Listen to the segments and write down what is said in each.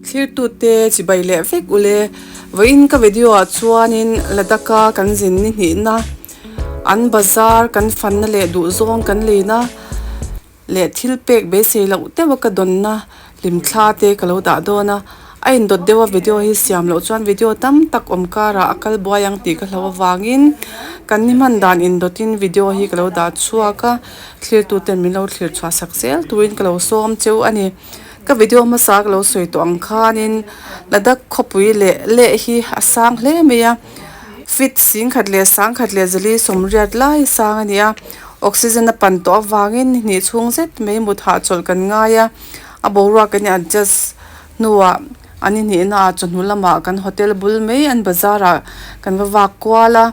Thiltu te chibai le vek ule voin ka video a chuanin ladaka kan zin ni ni na an bazar kan fan na le du zawng kan le na le Thilpek be sei lo te wa ka don na lim thla te ka lo da do na a in dot dewa video hi siam lo chuan video tam tak omkara akal boyang ti ka hlo wangin kan ni man dan in dotin video hi ka lo da chuaka Thiltu ten mi lo thlir chwa saksel tuin ka lo som cheu ani ka video ma sak lo soi to ang khanin ladak khopui le hi asang hle meya fit sing khat le sang khat le zali somriat lai sang ania oxygen na pan to wangin ni chung zet me mu tha chol kan nga ya abora kan adjust nuwa ani ni na chunu lama kan hotel bul me an bazara kan wa kwala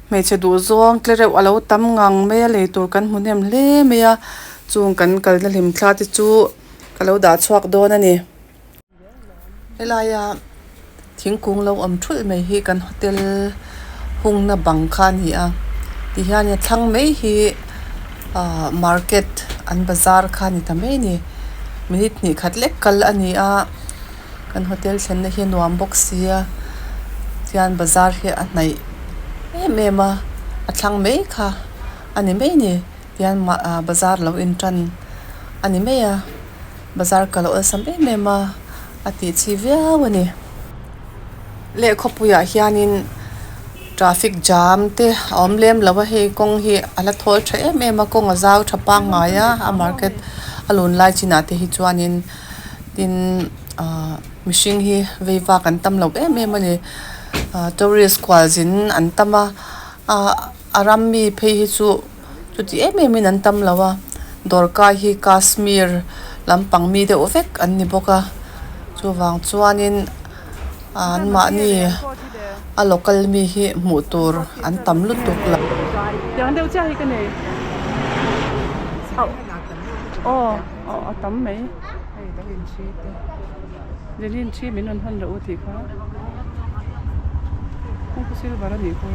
me che du zawng Tlereuh alo tam ngang me leitur kan munem hle meya chung kan kal na lim thla ti chu kalau da chuak don ani elaya thingkung lo am thul mai hi kan hotel hung na bang khan hi a ti hian ya thlang mai hi market an bazar khan ni tamai ni minute ni khatlek kal ani a kan hotel thlen na hi nuam box sia tian bazar hi a nai mema a thlang mai kha ani mai ni tian bazar lo in tran ani mai a Bazar kalo sampe mema ati chivya wani le khopuya hianin traffic jam te omlem lawa he kong hi ala thol the mema kong azaw thapa ngaya a market alun lai china te hi chuanin tin machine hi veiwa kan tam lo mema ni tourist kwalzin antama arammi phe hi chu ti min an tam lawa dorka hi Kashmir lampang mi de ovek an ni boka chuwang chuanin an ma ni a local mi hi mutur an tam lutuk la yang deu cha hi ka nei o tam mai lin chi min an han lo ti kha ko sil bara ni ko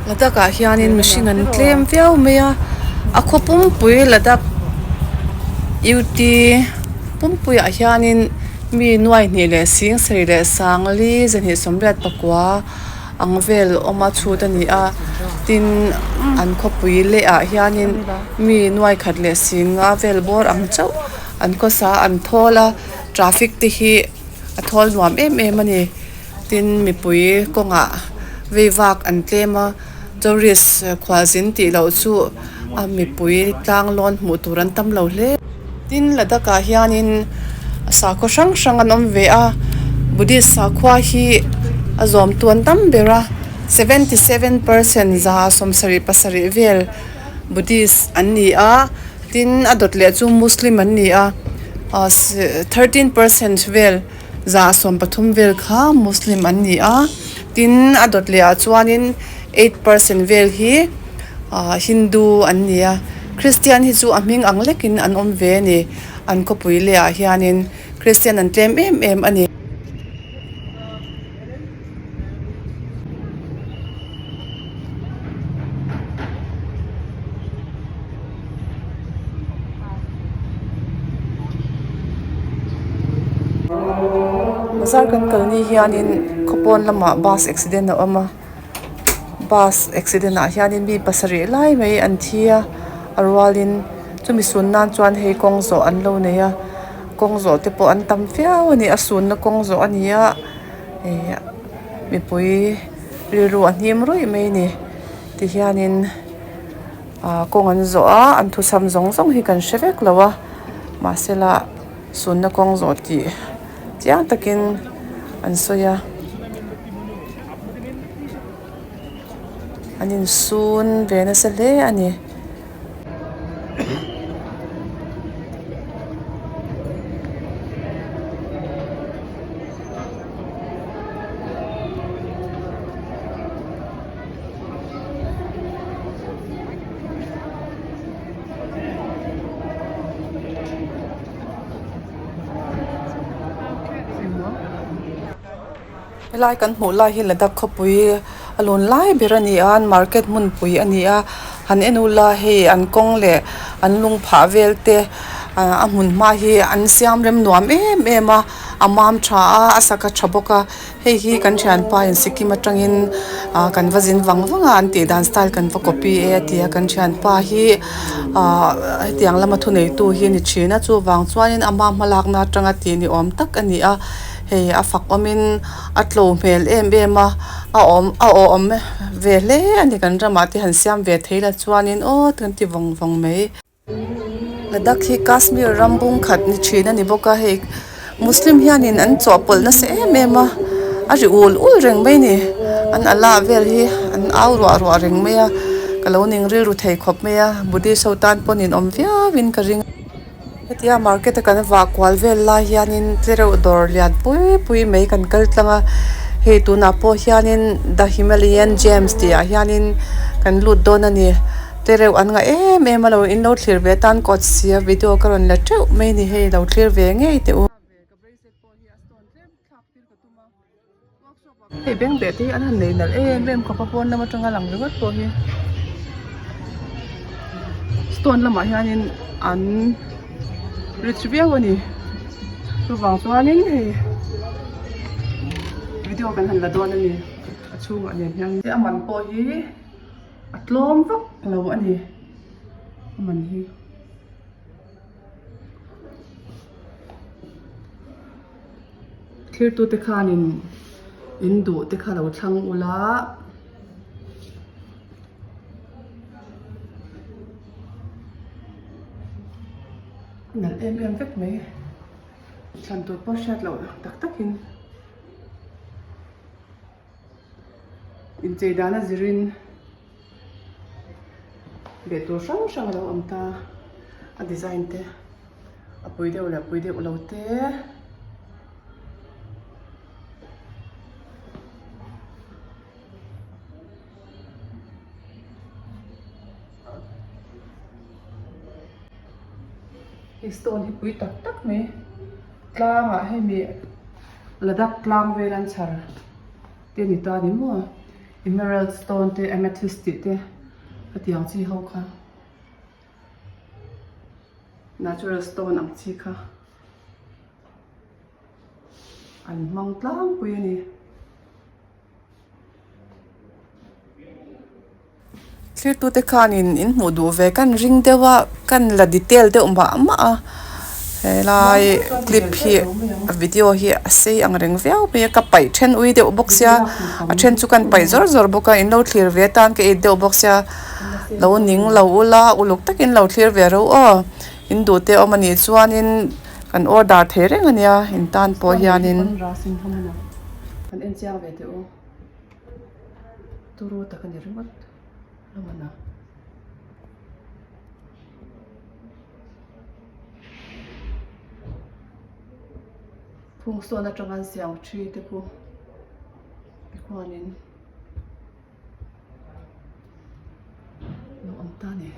ladaka hianin machine an claim viau meya a khopum pui ladak Yuti pumpuya hianin mi nuai ni le sing seri le sangli zani somriat pakwa angvel oma chudani a tin an khopui le a hianin mi nuai khat le singa vel bor ang chau an ko sa an thola traffic ti hi a thol nuam em ani tin mi pui konga veiwak an tlema tourist khwazin ti lo chu a mi pui tlang lon mu turan tam lo hle tin ladaka hianin sako sang an ve a buddhist sakwa hi azom tuan tam bera 77% za somsari pasari vel buddhist anni a tin adot le chu muslim anni a 13% vel za som pathum vel kha muslim anni a tin adot le a chuanin 8% vel hi hindu anni a Christian hi chu aming anglekin an ve ni an ko puile a hianin Christian an tlem em ani Bazar kan kalni hianin khopon lama bus accident na ama bus accident na hianin bi pasari lai mai an thia arwalin chumi sunnan chuan hei kongzo an lo neya kongzo te po an tam fiao ani asun na kongzo ania mi pui riru an him roi mai ni ti hianin kong an zo a an thu sam zong hi kan shevek lawa masela sun na kongzo ti chiang takin an soya anin sun vena sale ani lai kan hmu lai hi ladak khopui alon lai berani an market mun pui ania han enula he an kong le an lung pha velte amun ma hi an siam rem nuam ema amam tha asaka thaboka hi kan thian pa in sikim atangin kan vazin wangwanga anti dance style kan va copy tia kan thian pa hi tiang lama thu nei tu hi ni china chu wang chuanin amam malak na tanga ti ni om tak ani a hei a fak omin atlo mel em a om vele ani kan rama ti han siam ve theila chuanin tan ti wang mai Ladakh hi Kashmir rambung khat ni china ni boka he Muslim hianin an chopol na se mema a ri ul reng mai ni an ala vel hi an au ro reng mai a kaloning ri ru thei khop mai a budi sautan ponin om via win ka ring hetia market kan wa kwal vel la hianin Tlereuh dor lian pui mai kan kal tlanga he tu na po hianin the Himalayan gems tia hianin kan lut don ani Tlereuh an nga lo in lo thlir ve tan kot sia video karon la treu mai ni he lo thlir ve nge te u he beng be ti an han nei nal mem ko pa pon na ma tanga lang lugat po hi stone lama hianin an retrieve ani ru wang chuanin he video kan han la don ani achu ani yang te aman po hi atlom vak lo ani man hi thir tu te khanin indu te kha lo thlang ula nal em vek mai chan tu po shat lo tak in che dana zirin be to sang lo amta a design te a puide ulo te stone hi pui tak me tlanga he mi Ladakh tlang velan char te ni ta ni mo emerald stone te amethyst te atiang chi ho kha natural stone ang chi kha an mang tlang pui ani thlir tu te khanin in hmu du ve kan ring dewa kan la detail de umba ama helai clip hi video hi ase ang reng veu pe ka pai then ui de boxya a then chu kan pai zor boka in lo thlir ve tan ke de boxya lo ning lo ula uluk takin lo thlir ve ro in du te omani chuanin kan order thereng ania in tan po hianin rasin thamana kan en chiang ve te o turu takani ringot lamana phung so na tangan siang thi te pu ikwanin no amtani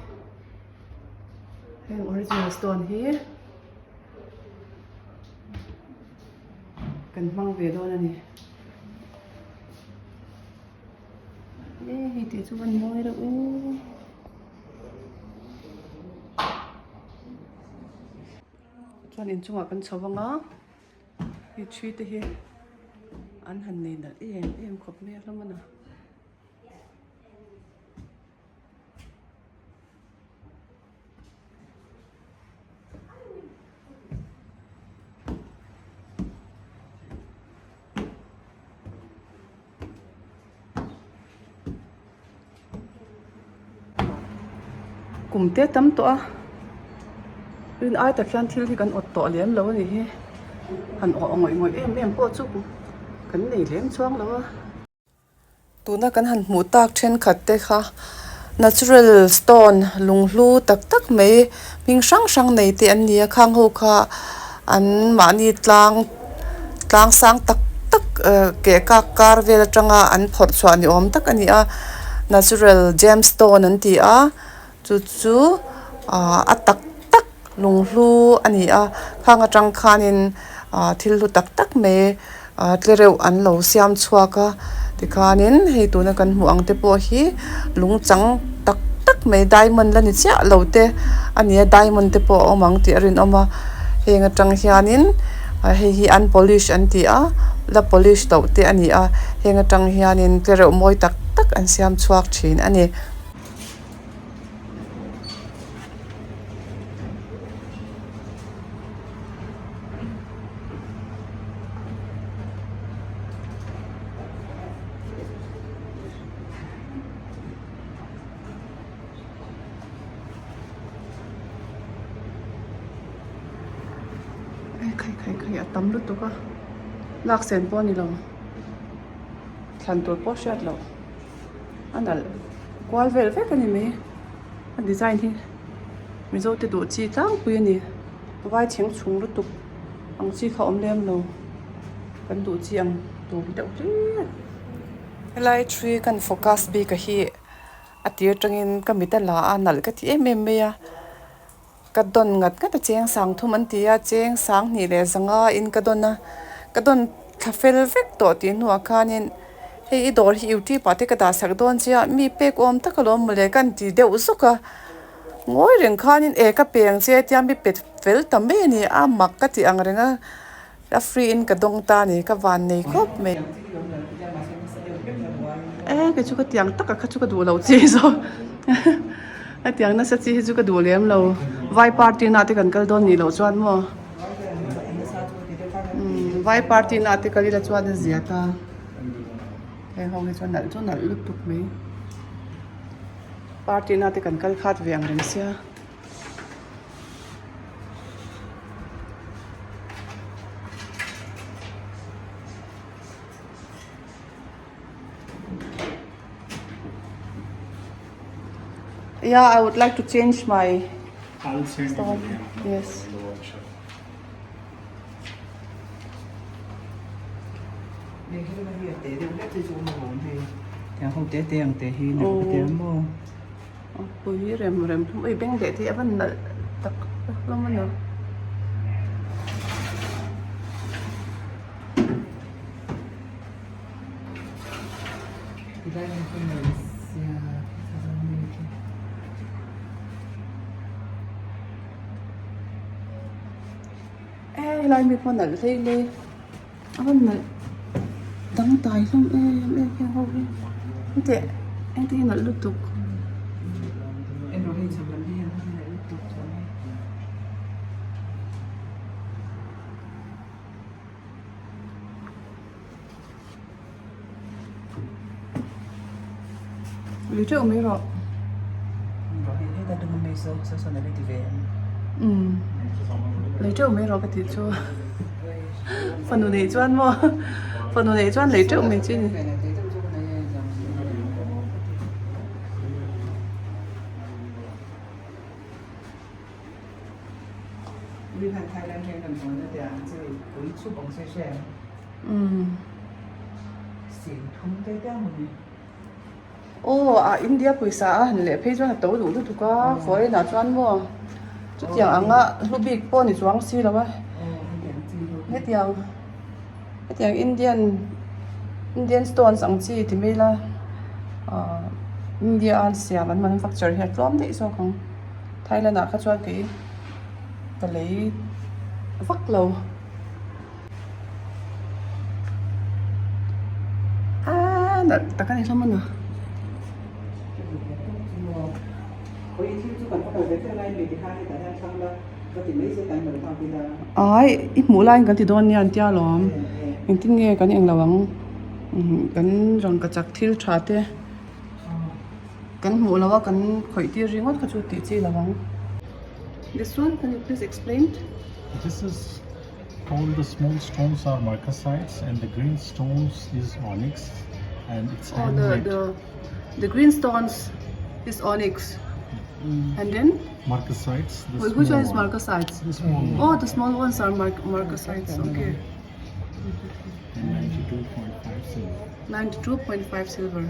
heng original stone here kan mang ve do na ni hi te chu ban moi ra chuan in chunga kan chawanga hi thui te hi an han nei na em khop me lamana kumte tam to a in ai ta khian thil hi kan ot to lem lo ni hi han ngoi em po chu kan nei lem chuang lo a tuna kan han hmu tak then khat te kha natural stone lunglu tak mai ming sang nei te an nia khang ho kha an mani tlang sang tak ke ka kar vel atanga an phot chwa ni om tak ani a natural gemstone an ti a chu a tak lunglu ani a khang atang khanin thillu tak me Tlereuh an lo siam chhuaka tikhanin hei tuna kan hmu ang te po hi lungchang tak tak mai diamond la ni cha lote ania diamond te po omang ti rin oma henga tang hianin hi unpolished anti a la polish to te ani a henga tang hianin Tlereuh moi tak tak an siam chuak thin ani khai tam lu tu ka lak sen po ni lo thlan tur po shat lo anal kwal vel ve kan ni an design hi mi zo te do chi tang pu ni vai cheng chung lu tu ang chi kha om lem lo kan du chi ang tu bi deuh ri helai tree kan focus bi ka hi atir tangin kamitala anal ka ti em ya kadon ngat ka ta cheng sang thum an tia cheng sang ni le zanga in kadon thafel vek to ti nu akhanin hei dor hi uti pate ka da sak don chia mi pek om ta kalom mule kan ti deuh suka ngoi reng khanin e ka peng che tiam bi pet fel tambe ni a mak ka ti ang renga a free in ka dong ta ni ka van nei khop me ke chu ka tiang tak ka chu ka du lo che zo a tiang na sa chi chu ka du lem lo vai party na te kan kal don ni lo chuan mo vai party na te kali la chuan zia ta he ho nge chuan nal lu tuk me party na te kan kal khat veang reng sia yeah, I would like to change my I'll send you the yes. the workshop. Để khi mà việc tế đều đất thì chúng nó vốn thì theo không tế tiền tế hi nó có tế mô Ui rem ui beng de thì vẫn nợ tak lắm mà nữa thì đây là cái này lai mi pon nợ thấy đi vẫn nợ đắng tài không em khen không đi anh thấy nợ lụt tục em nói hình sản phẩm đi em không thể tục cho em lý trước mấy rồi rồi thì ta đừng mấy số số này đi về em lấy trước mấy rồi cái thịt chua phần đồ này cho ăn mua phần đồ này cho ăn lấy trước mấy chứ đi hàng Thái Lan hay làm gì nữa thì anh sẽ có ít số bằng xe xịn không tới cái mình India puysa han le phei chuan to du tu ka foi na chuan mo chu tiang anga lubik po ni chuang si lawa hetiang Indian stones ang chi ti mela India an siam an manufacture he tlom dei so khang Thailand a kha chuan ki ta lei vak lo na takani saman na ai ít mũ lai kan ti don yan tia lom in tin nge kan eng lawang kan rang ka chak thil tha te kan mu lawa kan khoi ti ringot ka chu ti chi lawang this one can you please explain This is all the small stones are marcasites and the green stones is onyx and it's handmade. the green stones is onyx and then Marcasites. The which one small is marcasites? The small one. Oh, the small ones are marcasites. Okay. And 92.5 silver. 92.5 silver.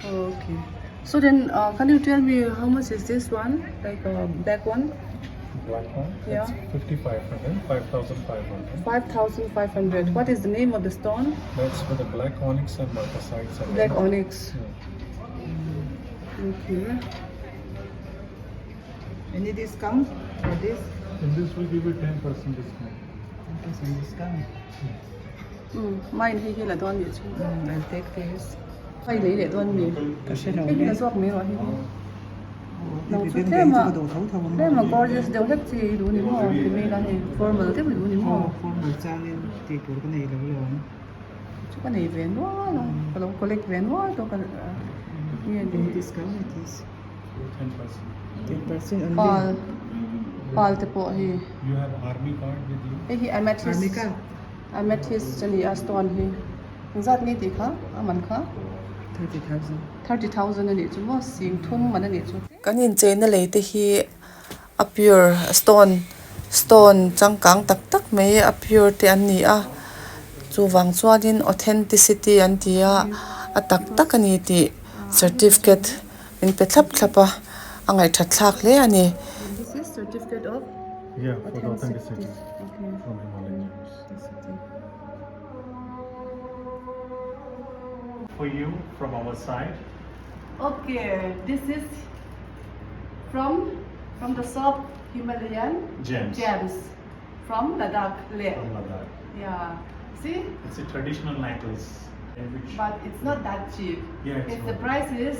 Okay. So then, can you tell me how much is this one? Like black one? Black one? Yeah. It's 5,500. 5,500. 5,500. What is the name of the stone? That's for the black onyx and marcasites. And Black onyx. Yeah. Okay. Any discount for this? In this we give you 10% discount. 10% discount. Mine hi hi la don ni chu. I'll take this. Hai lấy để don mi. Kasi no. Cái là giọt mi rồi hi. Nấu chút Bên thế bên mà. chứ có đồ thấu thấu Thế mà gorgeous đều hết gì đủ niệm hồ. Thì mình là thì formal thế mà đủ niệm hồ. Formal trang lên thì của cái này là rồi. Chứ cái này về nó là kalau collect về nó tôi cần như Any discount like this? 10%. 10% only. Pal te po hi. You have army card with you? Hi I met his Army card? I met his chani stone hi. Zat ni ti kha aman kha 30,000. 30,000 ani chu mo sing thum man ani chu. Kanin chain le te hi a pure stone changkang tak tak mai a pure te an ni a. Chu wang chuanin authenticity an tia a tak tak ani ti certificate in pe thlapa angai thathlak le ani. This is certificate of Yeah, for the authenticity Okay. from Himalayan jewels. For you, from our side, Okay, this is from the shop Himalayan gems from Ladakh, Leh. from Ladakh. Yeah, see, It's a traditional necklace, in which but it's not that cheap. Yeah, it's The not. price is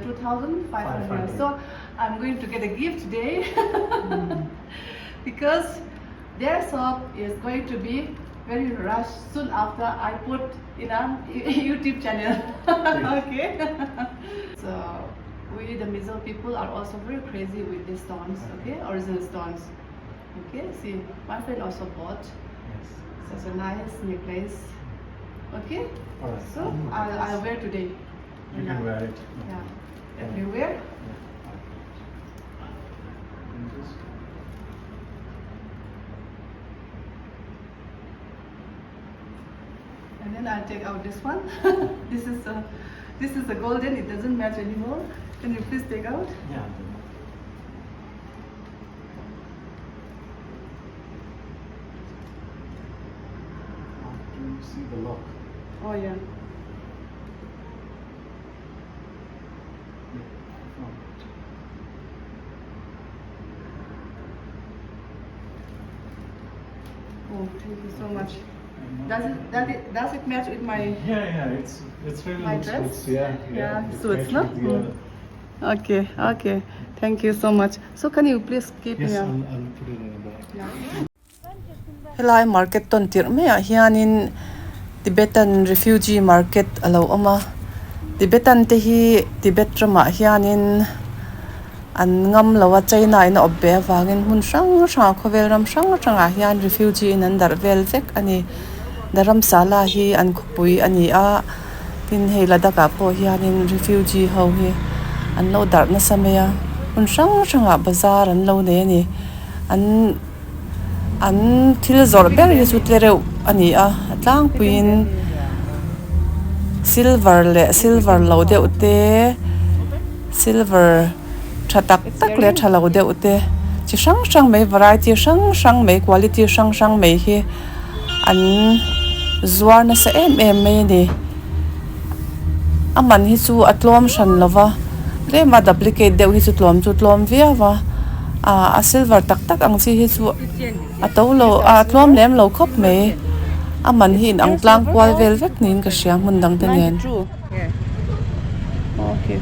2,500. 500. So I'm going to get a gift today because their shop is going to be very rushed soon after I put in a YouTube channel. Okay. So we the Mizo people are also very crazy with these stones. Okay, original stones. Okay, see, my friend also bought yes. such a nice necklace. Okay, Alright. so I'll wear today. You can wear it. Yeah, everywhere. And then I'll take out this one. This is a golden. It doesn't match anymore. Can you please take out? Yeah. After you see the lock. Oh yeah. Oh, thank you so much. Does it match with my Yeah, it's really My looks dress? good. Yeah, it's suits, matched no? with the other. Okay. Thank you so much. So can you please keep Yes, me I'll put it in the bag. Helai market ton tir me a hianin Tibetan Refugee market alo ama. Tibetan te hi Tibet rama hianin an ngam lawa China in obbe wangin hun sang khovel ram sang a hian refugee in an dar vel vek ani daram sala hi an khupui ani a tin hei Ladakh po hianin refugee ho hi an lo dar na samaya hun sang a bazar an lo ne ni an thil zor ber hi chu Tlereuh ani a tlang puin silver lo de ute silver thatak tak le thalo de ute chi sang mai variety sang mai quality sang mai hi an zuar na sa em mai ni aman hi chu atlom shan lova le ma duplicate de hi chu tlom via wa a silver tak ang chi hi chu atolo atlom lem lo khop mai aman hi ang tlang kwal vel vek nin ka siam mun dang te nen okay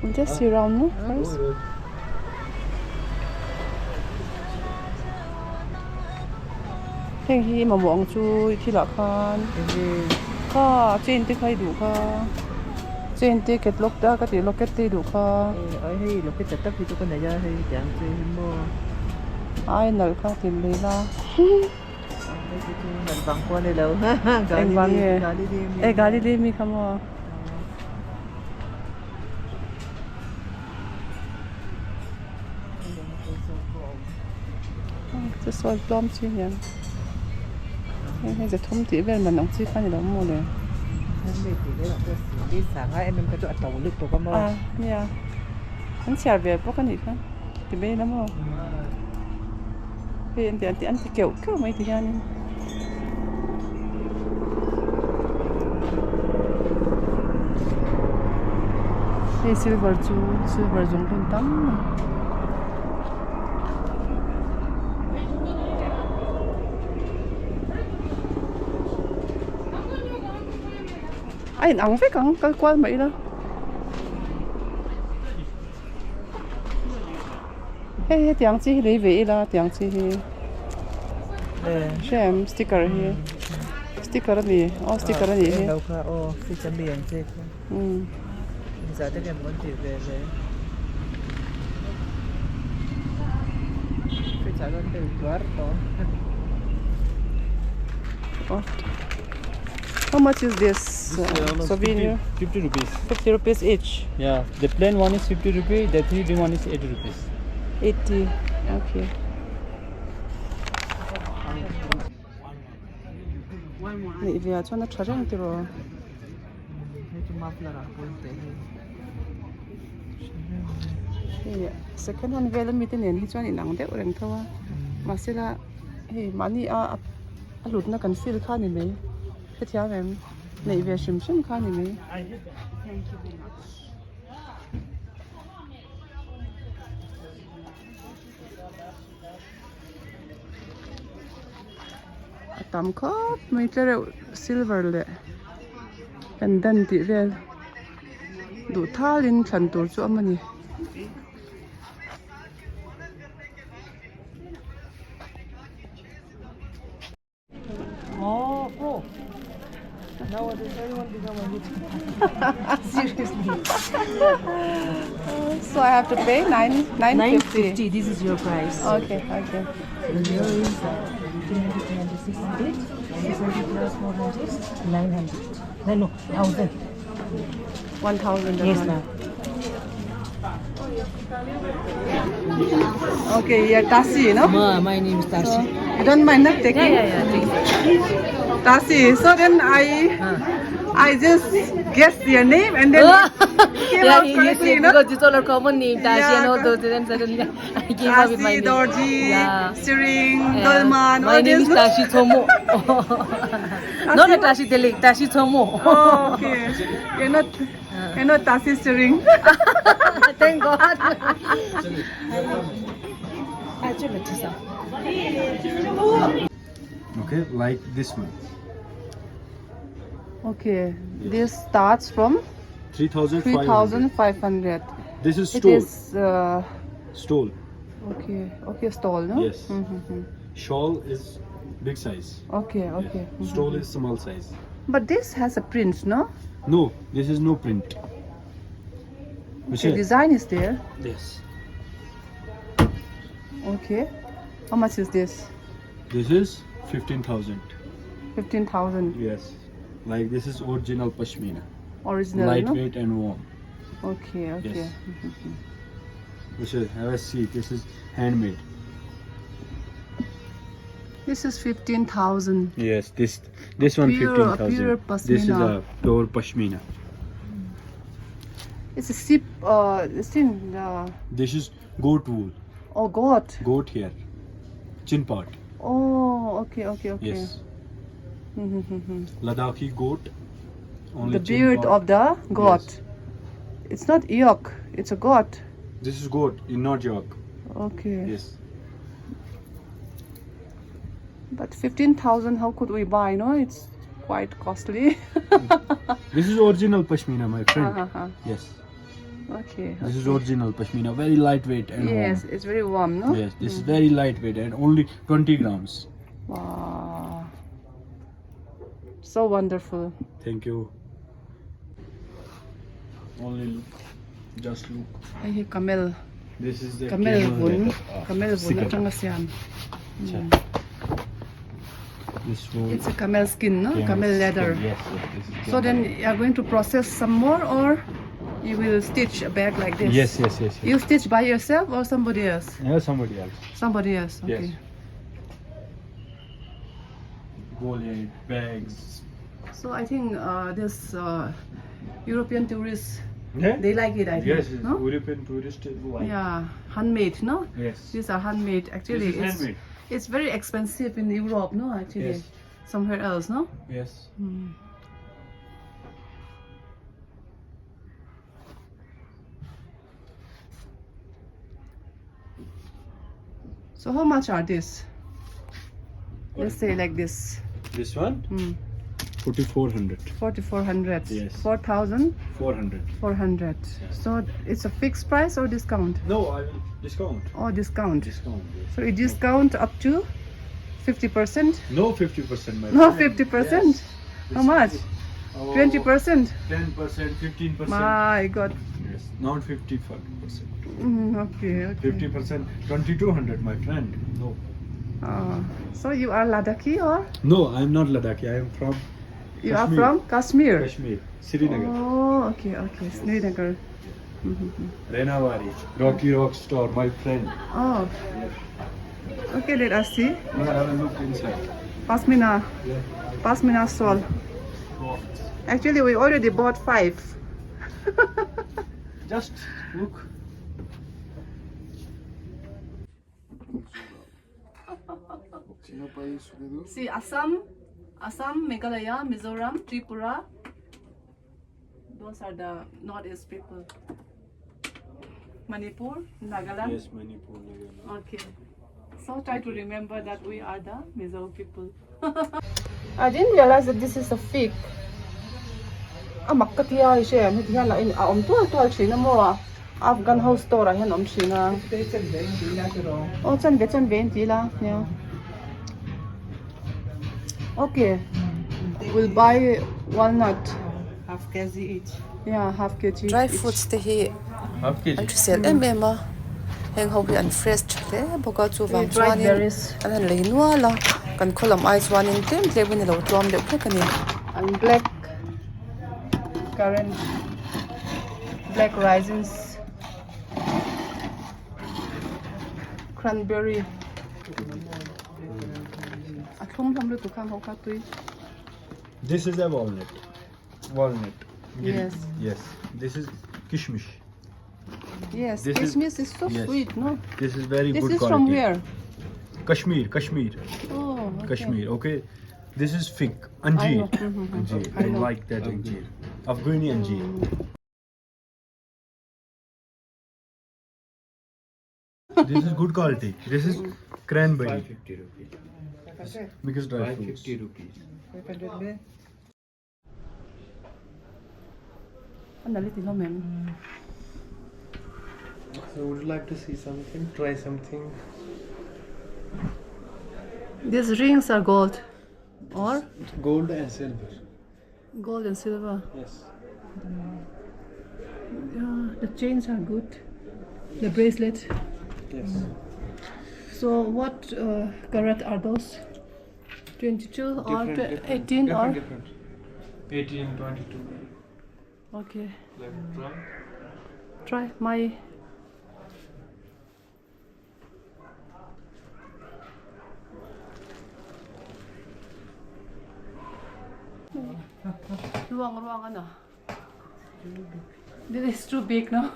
we'll just see around no first Heng hi ma mong chu thila khan kha chen te khai du kha chen te ket lok da ka ti loket te du kha Ở đây lúc cái tập thì tôi có này ra thì chẳng chơi mua. ai nal kha tin le la Mình vòng qua đây đâu. Em vắng nghe. Gali đi. e gali le mi khamoจะสวยปลอมชิยังให้จะทุ่มตีเวนมันน้องชีฟันอยู่แล้วหมดเลย Nên mình thì đấy là cái đi sáng ai em cái chỗ tàu lực của con mò. เนี่ยมันเสียเบียปกติค่ะที่ไม่น้ำมันเป็นแต่อันที่เกี่ยวไม่ที่ยัน Hey, silver zong pun tam. Ai ang phết ang cái quan mấy đó. Hey, tiếng chỉ lấy về là tiếng chỉ. Xem sticker here. Sticker này, sticker này. Đâu cả, phi chấm biển chứ. Giờ tất cả muốn chỉ về. Phi chả có từ quát đó. How much is this souvenir? 50 rupees. 50 rupees each. Yeah, the plain one is 50 rupees, the 3D one is 80 rupees. 80. Okay. Này về cho nó trở răng từ rồi. Second hand về làm gì thế này? Cho nên nắng đẹp rồi thôi. Mà sẽ là, hey, mà ni lụt nó cần xịt khá này mấy. Cái theo em, này về xìm khá này mấy. Tạm khóc mấy Tlereuh silver lệ pendant tị về đủ tha lên chân tổ chỗ mà nhỉ. Bro. Nowadays everyone become a rich. Seriously. So I have to pay 950. This is your price. Okay. The jewelry is 396 600 plus 400, 900. No, 1,000. 1,000. Yes, ma'am. Okay, you're Tasi, no? My name is Tashi. You don't mind not taking? Yeah. Tasi. So then I just guessed your name and then came out correctly, no? Because it's all our common name, Tashi, Yeah, and all those. Then suddenly I came up with my Tasi, name. Dorji, Siring, Dolman, My all name is this. Tashi Thomo. Not Tashi Telik, Tashi Thomo. Oh, okay. You're not Tasi Siring. Thank God. Okay, like this one. Okay, this starts from 3,500. 3,500. This is It stole. is Stole. okay, stole, no? Yes. Shawl is big size. Okay. Yes. Stole is small size. But this has a print, no? No, this is no print. Okay, design is there. Yes. Okay. How much is this? This is 15,000. 15,000. Yes. Like this is original pashmina. Original, no? Lightweight and warm. Okay. Yes. Have a seat. This is handmade. This is 15,000. Yes. This one Pure 15,000. pashmina. This is a pure pashmina. It's a sip. This is goat wool. Oh, goat. Goat hair. Chin part. Oh, okay. Yes. Ladakhi goat. Only The chin beard part. of the goat. Yes. It's not yoke. It's a goat. This is goat, not yoke. Okay. Yes. But 15,000, how could we buy? No, it's quite costly. This is original pashmina, my friend. Yes. Okay. This is original pashmina, very lightweight and Yes, warm. it's very warm, no? Yes, this is very lightweight and only 20 grams. Wow. So wonderful. Thank you. Only look. Just look. Hey, camel. This is the Camel bun. leather. Camel bun. Sticker. Ito nga siyan. This wool. It's a camel skin, no? Camel leather. Yes, this is So then you are going to process some more, or you will stitch a bag like this? Yes. You stitch by yourself or somebody else? Yeah, somebody else. Somebody else, okay. Yes. Wallet, bags. So I think this European tourists, Yeah? they like it, I think. Yes, no? European tourist like. Yeah, handmade, no? Yes. These are handmade. Actually, This is handmade. it's very expensive in Europe, no? Actually, Yes. somewhere else, no? Yes. So how much are this? Let's say like this. This one? 4,400. 4,400. Yes. 4,400. 400. So it's a fixed price or discount? No, I will discount. Oh, discount. Discount. Yes. So it discount up to 50%? No 50%, my No, friend. 50%. Yes. How much? 10%, 20%. 15%. My God. Yes, not 50%. Okay. 50%, 2,200, my friend. No. So you are Ladakhi or No, I am not Ladakhi. I am from you Kashmir. are from Kashmir? Kashmir, Srinagar. Oh, okay. Srinagar. Renawari, Rocky Rock store, my friend. Oh. Okay, let us see. Have a look inside. Pashmina shawl. Actually, we already bought 5. Just look. See, Assam, Meghalaya, Mizoram, Tripura. Those are the Northeast people. Manipur, Nagaland. Yes, Manipur, Nagaland. Okay. So try to remember that we are the Mizo people. I didn't realize that this is a fig. Makkatia is here. Here la in tual china mo. Afghan house store hen china. Oh, chan vein tila. Yeah. Okay. We'll buy walnut. Half kg each. Yeah, half kg. Dry fruits te hi Half kg. an trisel em heng ho hi an fresh the boka chu wang Dried chuan berries. an han lei nuala kan kholam ai chuan in tem tlebun lo tuam le phek ani And black currant, black raisins, cranberry. This is a walnut. Yes. Yes. This is kishmish. Yes, This is- Christmas is so yes. sweet, no? This is very This good is quality. from where? Kashmir. Oh, okay. Kashmir. Okay. This is fig. I know. Anjeer. Mhm. Anjeer. I I know. like that anjeer. Afghani anjeer. This is good quality. This is cranberry. 550 rupees. Mixed dry fruits. 550 rupees. 500 be. So would you like to see something? Try something? These rings are gold. Or Gold and silver. gold and silver. Yes. Yeah, the chains are good. The bracelet. Yes. So what carat are those? 22 or 18 or? Different. 18 and 22. Okay. Like try. Try my. Ruang ano? This is too big, no?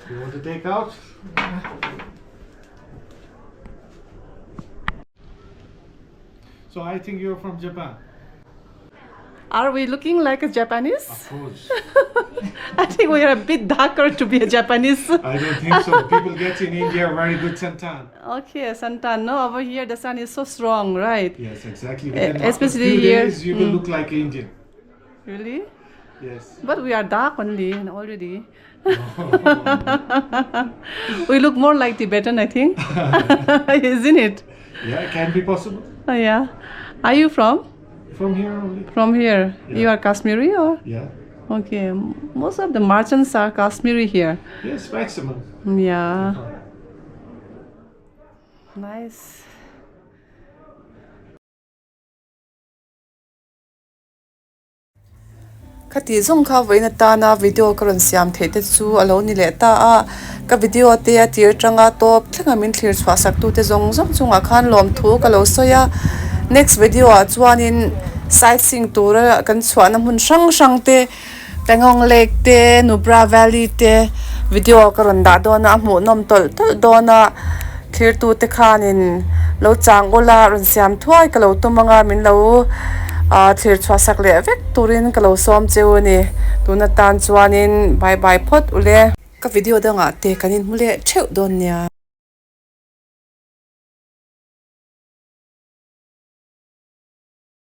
You want to take out? So I think you're from Japan. Are we looking like a Japanese? Of course. I think we are a bit darker to be a Japanese. I don't think so. People get in India very good suntan. Okay, Santan. No, over here the sun is so strong, right? Yes, exactly. Especially few here. days, you will look like Indian. Really? Yes. But we are dark only already. We look more like Tibetan, I think. Isn't it? Yeah, it can be possible. Oh, yeah. Are you from? From here only. From here. Yeah. You are Kashmiri or? Yeah. Okay. Most of the merchants are Kashmiri here. Yes, maximum. Yeah. Nice. khati zong kha voina ta na video karon siam the te chu alo ni le ta a ka video te a tir tanga top thlenga min thlir chwa sak tu te zong zong chunga khan lom thu ka lo soya next video a chuanin sightseeing tour kan chhuana mun sang te Pengong Lake te Nubra Valley te video karon da dona mu nom tol dona thlir tu te khanin lo chang ola ron siam thuai ka lo tumanga min lo thlir chwa sak le vek turin ka lo som cheu ni tuna tan chuanin bye bye phot ule ka video danga te kanin mule theu don nia